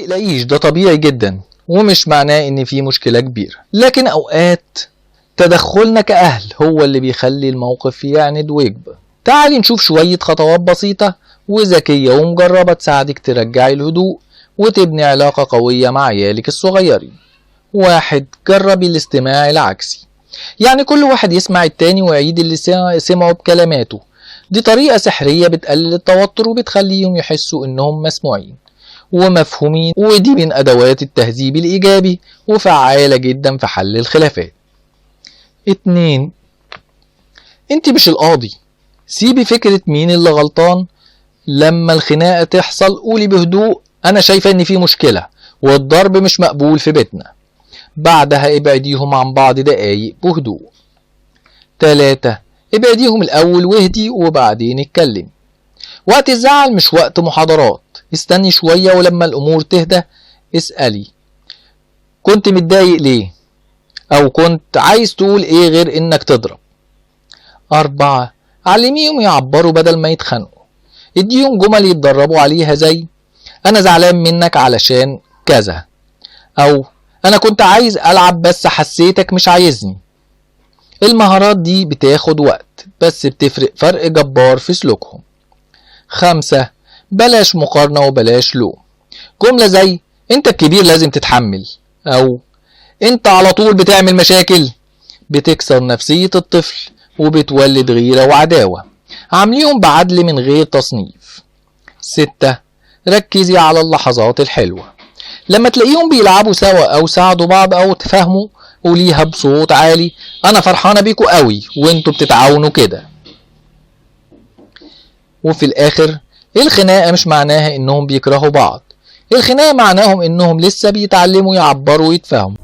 تقلقيش، ده طبيعي جدا ومش معناه ان في مشكلة كبيرة، لكن اوقات تدخلنا كأهل هو اللي بيخلي الموقف يعند ويكبر. تعالي نشوف شوية خطوات بسيطة وذكية ومجربة تساعدك ترجعي الهدوء وتبني علاقة قوية مع عيالك الصغيرين. 1. جربي الاستماع العكسي، يعني كل واحد يسمع التاني ويعيد اللي سمعه بكلماته. دي طريقة سحرية بتقلل التوتر وبتخليهم يحسوا انهم مسموعين ومفهومين، ودي من ادوات التهذيب الايجابي وفعالة جدا في حل الخلافات. 2. انت مش القاضي، سيبي فكرة مين اللي غلطان. لما الخناقة تحصل قولي بهدوء انا شايفة ان في مشكلة والضرب مش مقبول في بيتنا. بعدها ابعديهم عن بعض دقايق بهدوء. 3. ابعديهم الاول واهدي وبعدين اتكلم. وقت الزعل مش وقت محاضرات، استني شوية ولما الامور تهدى اسألي كنت متضايق ليه، او كنت عايز تقول ايه غير انك تضرب. 4. علميهم يعبروا بدل ما يتخانقوا، اديهم جمل يتدربوا عليها زي انا زعلان منك علشان كذا، او انا كنت عايز العب بس حسيتك مش عايزني. المهارات دي بتاخد وقت بس بتفرق فرق جبار في سلوكهم. 5. بلاش مقارنة وبلاش لوم، جملة زي انت الكبير لازم تتحمل، او انت على طول بتعمل مشاكل، بتكسر نفسية الطفل وبتولد غيرة وعداوة. عامليهم بعدل من غير تصنيف. 6. ركزي على اللحظات الحلوة، لما تلاقيهم بيلعبوا سوا او ساعدوا بعض او تفهموا قوليها بصوت عالي انا فرحانة بيكوا قوي وانتوا بتتعاونوا كده. وفي الاخر الخناقة مش معناها انهم بيكرهوا بعض، الخناقة معناهم انهم لسه بيتعلموا يعبروا ويتفهموا.